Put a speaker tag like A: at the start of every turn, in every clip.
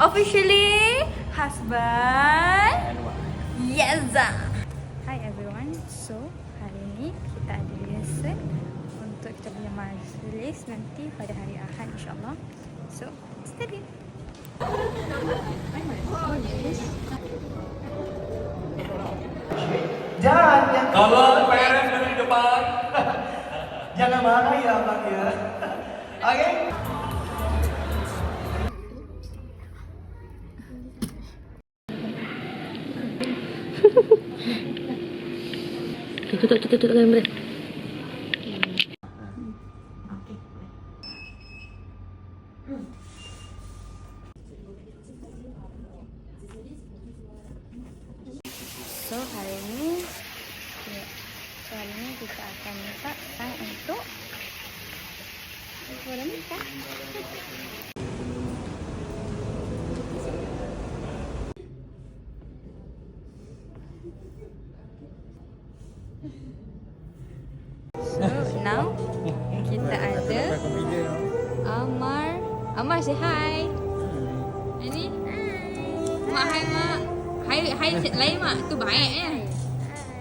A: officially husband. Yes. Hi everyone. So hari ini kita ada rehearsal untuk kita punya majlis nanti pada hari Ahad insyaAllah. So stay tuned.
B: Jangan
C: Kalau parents dari depan.
B: jangan marah ya abang ya. Oke.
D: Kita tutup kamera.
A: So hari ini kita akan masak untuk nikah. So now kita ada Amar say hi. Ini mak hai mak. Hai lain mak tu baiknya.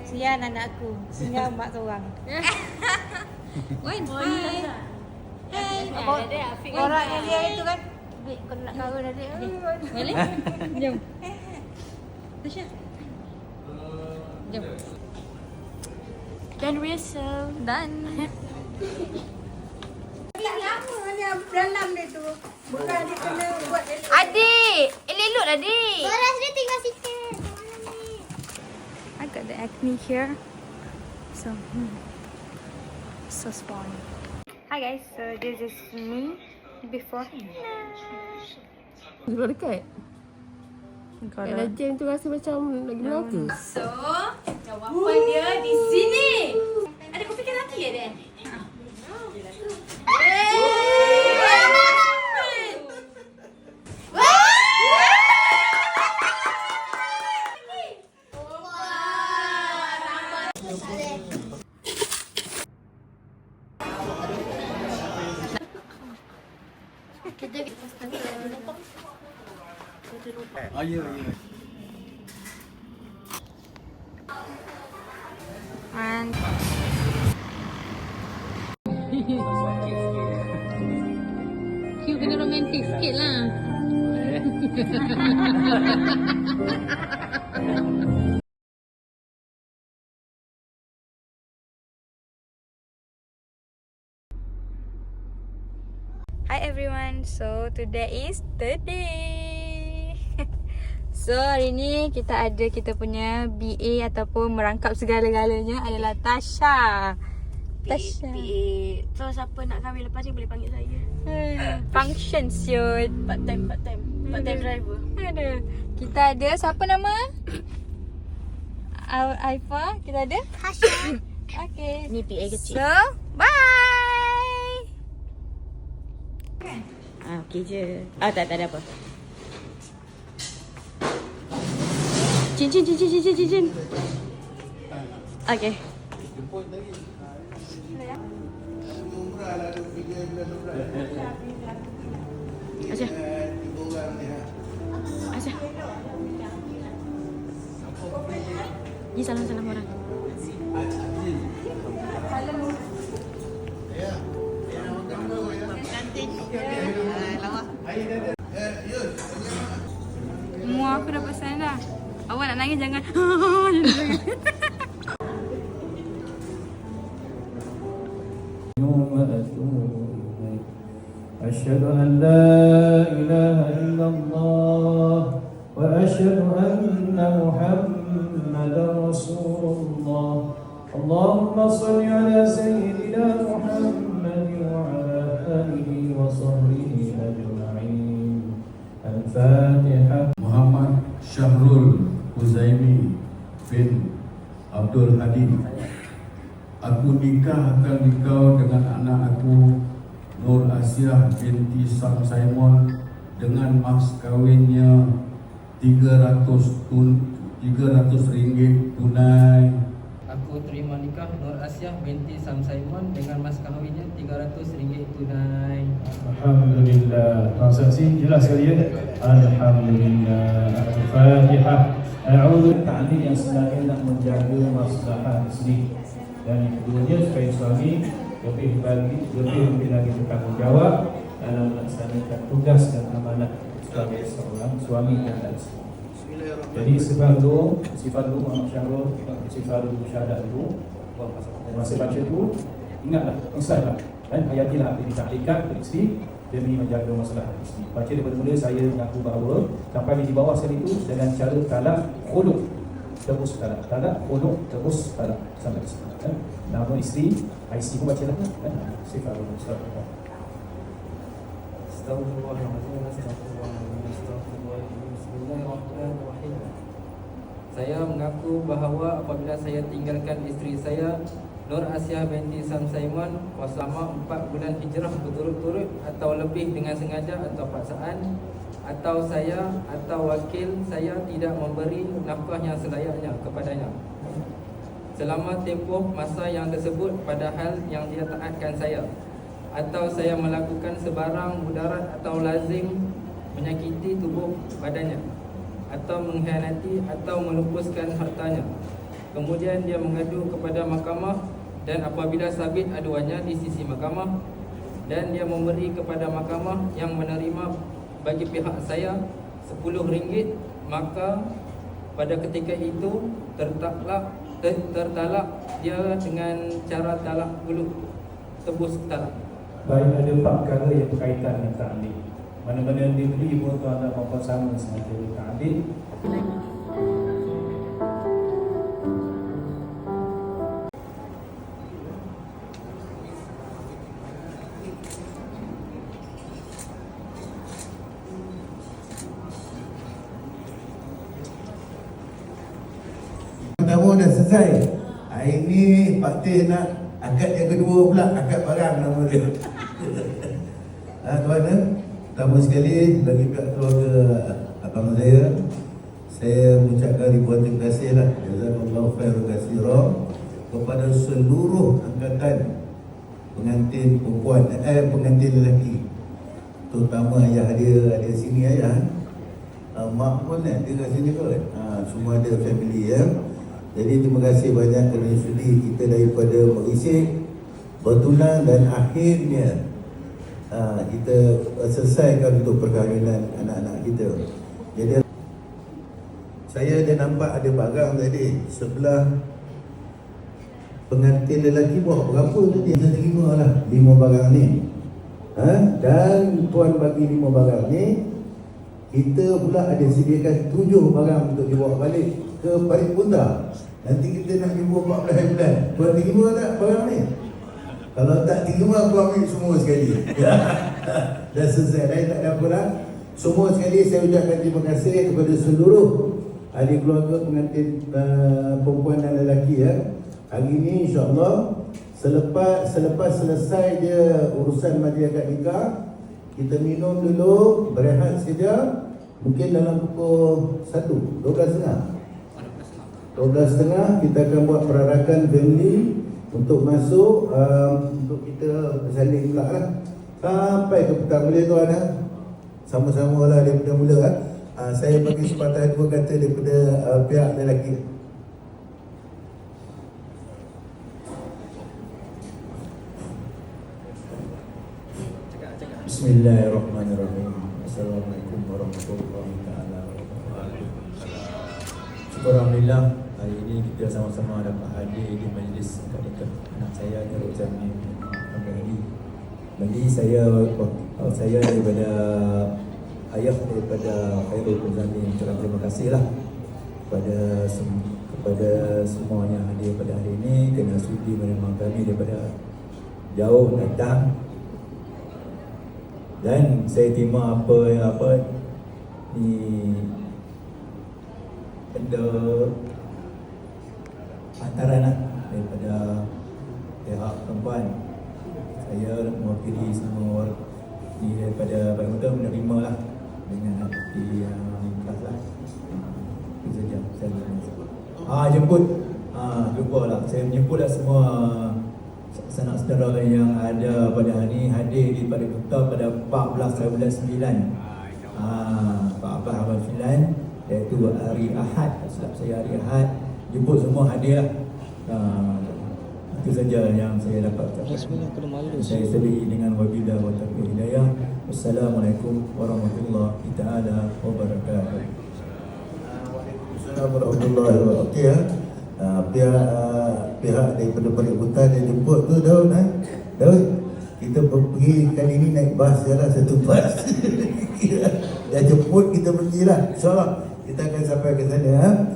E: Sian anak aku, tinggal mak seorang.
A: Wan, hai. Hai.
E: Orang yang dia itu kan, Dik, kau nak kahwin adik.
A: Boleh? Jom. Tasha. Jom.
E: Dan rehearsal.
A: Done.
E: Lama ni dalam dia tu. Bukan dia kena buat elok.
A: Adik, elok lah adik.
E: Bolas dia tinggal sikit.
A: I got the acne here. So, so spawn. Hi guys, so this is me before.
D: Duduk dekat. Kalau jam tu rasa macam lagi melaka.
A: So, jawapan dia di sini. Ada kau fikir lagi ya dia?
C: Ya.
A: And
D: Q kena romantik sikit lah.
A: hi everyone, so today is the day. So hari ni kita ada kita punya BA ataupun merangkap segala-galanya adalah Tasha. Tasha.
E: PA. So siapa nak kahwin lepas ni boleh panggil saya.
A: Function shoot.
E: Part time driver.
A: Ada. Kita ada siapa nama? Aifa. Kita ada Hasha. Okay.
E: Ni PA kecil.
A: So, bye.
E: Okey je. Tak ada apa. Cincin. Okey. Asyah. Ni salam orang.
A: Semua aku dah pesan dah. Awak nak nangis jangan.
F: أشهد أن لا إله إلا الله وأشهد أن محمدا رسول الله اللهم صل على سيدنا محمد وعلى آله وصحبه أجمعين الفاتحة
G: Muhammad Syahrul Huzaimi bin Abdul Hadi. Aku nikahkan engkau dengan anak aku Nur Asiah binti Sam Simon dengan mas kawinnya 300 ringgit tunai.
H: Aku terima nikah Nur Asiah Asiah binti Sam Simon dengan mas kahwinnya RM300 tunai.
F: Alhamdulillah. Transaksi jelas sekali ya. Alhamdulillah. Al-Fatihah. A'udzu ta'lim yang sebenarnya nak menjaga maslahah isteri dan yang keduanya supaya suami lebih lagi bertanggungjawab dalam melaksanakan tugas dan amanah sebagai seorang suami dan isteri. Jadi sifat lu Muhammad Syahrul, sifat lu syahadat dulu. Masa baca tu ingatlah, insyaAllah dan hayatilah diri ta'likat isteri demi menjaga masalah isteri. Baca daripada mula saya mengaku bahawa sampai di bawah sekali itu dengan cara talak khuluk tebus talak, khuluk tebus talak sampai di sana. Nama isteri, isteri pun baca lah kan. Sifat lu Mustafa.
H: Astagfirullahaladzim, astagfirullahaladzim, bismillahirrahmanirrahim. Saya mengaku bahawa apabila saya tinggalkan isteri saya Nur Asiah binti Sam Simon selama 4 bulan hijrah berturut-turut atau lebih dengan sengaja atau paksaan, atau saya atau wakil saya tidak memberi nafkah yang selayaknya kepadanya selama tempoh masa yang tersebut, padahal yang dia taatkan saya, atau saya melakukan sebarang mudarat atau lazim menyakiti tubuh badannya, atau mengkhianati atau melupuskan hartanya. Kemudian dia mengadu kepada mahkamah, dan apabila sabit aduannya di sisi mahkamah dan dia memberi kepada mahkamah yang menerima bagi pihak saya RM10, maka pada ketika itu tertalak dia dengan cara talak khuluk tebus talak.
F: Baik, ada 4 perkara yang berkaitan dengan ta'lim. Mana-mana diberi pun tuan-tuan maupun sama sengaja ta'lim.
I: Pertama dah selesai. Hari ni Pak Teh nak akad yang kedua pula, akad barang nama dia. Tuan-tuan, pertama sekali bagi pihak keluarga abang saya mengucapkan ribuan terima kasih lah, jazakallahu khairan katsira kepada seluruh angkatan pengantin perempuan, pengantin lelaki, terutama ayah dia sini ayah. Mak pun dia kat sini kot. Semua ada family ya. Jadi terima kasih banyak kerana sudi kita daripada merisik, bertunang dan akhirnya kita selesaikan untuk perkahwinan anak-anak kita. Jadi saya dah nampak ada barang tadi sebelah pengantin lelaki bawa berapa tadi? Kita terima lah 5 barang ni. Dan tuan bagi 5 barang ni, kita pula ada sediakan 7 barang untuk dibawa balik ke Parit Punta. Nanti kita nak jumpa 14 bulan. Tuan terima tak barang ni? Kalau tak terima, aku ambil semua sekali. Dah selesai, dah tak ada apa lah. Semua sekali saya ucapkan terima kasih kepada seluruh ahli keluarga pengantin perempuan dan lelaki ya. Hari ni insyaAllah selepas selesai dia urusan majlis akad nikah, kita minum dulu, berehat sekejap. Mungkin dalam pukul 1, 12.30 kita akan buat perarakan family untuk masuk untuk kita bersanding pula lah sampai ke petang. Boleh tuan sama-sama lah daripada mula saya bagi sepatah 2 kata daripada pihak lelaki.
F: Bismillahirrahmanirrahim. Assalamualaikum warahmatullahi wabarakatuh. Alhamdulillah, hari ini kita sama-sama dapat hadir di majlis akad nikah anak saya Nurul Zami Abdul. Bagi saya daripada ayah daripada Khairul Zami ucapkan terima kasihlah kepada semuanya hadir pada hari ini kerana sudi menerima kami daripada jauh datang. Dan saya terima apa ni benda hantaran daripada pihak perempuan. Saya mewakili semua ni daripada Baik menerima lah dengan hati yang ikhlas lah. Itu saja saya jemput
I: jumpa lah. Saya menyebutlah semua sanak saudara yang ada pada hari ini hadir di pada kita pada 14/9. 14/9 iaitu hari Ahad. Silap saya hari Ahad. Jemput semua hadir lah. Itu saja yang saya dapat ucapkan. Saya sedih dengan wabillahi wa taufiq hidayah. Wassalamualaikum warahmatullahi taala wabarakatuh. Waalaikumsalam warahmatullahi wabarakatuh. Pihak daripada peributan yang jemput tu Daud, Daud, kita pergi kali ni naik bas je lah, satu bas. Dia jemput kita pergilah. InsyaAllah kita akan sampai ke sana.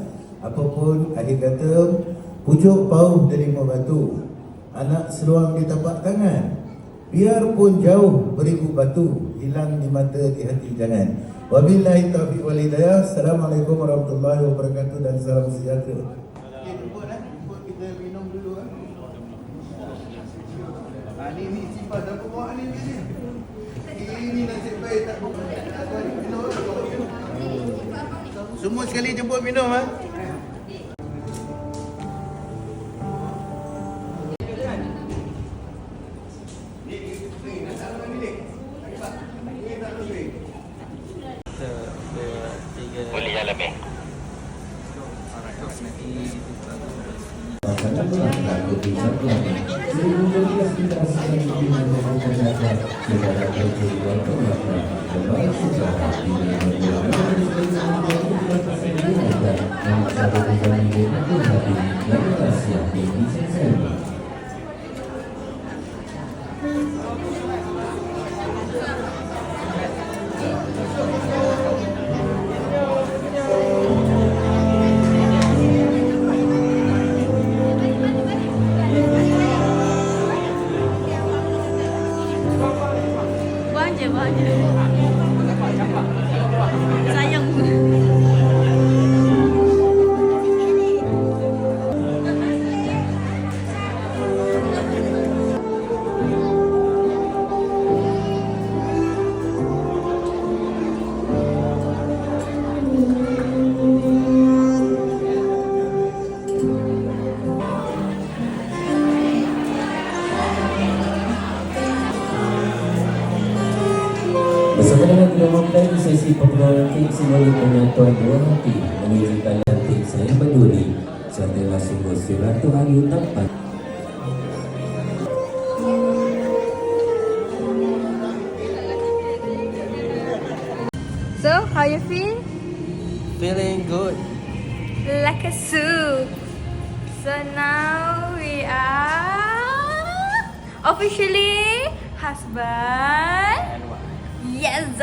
I: Apapun akhir kata, pucuk pauh dari batu, anak seluang di tapak tangan. Biarpun jauh beribu batu, hilang di mata di hati jangan. Wabillahi taufiq wal hidayah. Assalamualaikum warahmatullahi wabarakatuh dan salam sejahtera. Jemput kita minum dulu. Ni sifat apa bawa ni? Ini nasib baik tak minum. Semua sekali jemput minum
C: Boleh jalan lebih.
A: Sayang.
J: Bersama dengan kita memulai sesi pengenalan tim simulasi penyatuan dua hati menunjukkan tim selain berduri serta sungguh silaturahmi tampak.
A: So, how you feel?
H: Feeling good.
A: Like a soup. So now we are officially husband. Yes.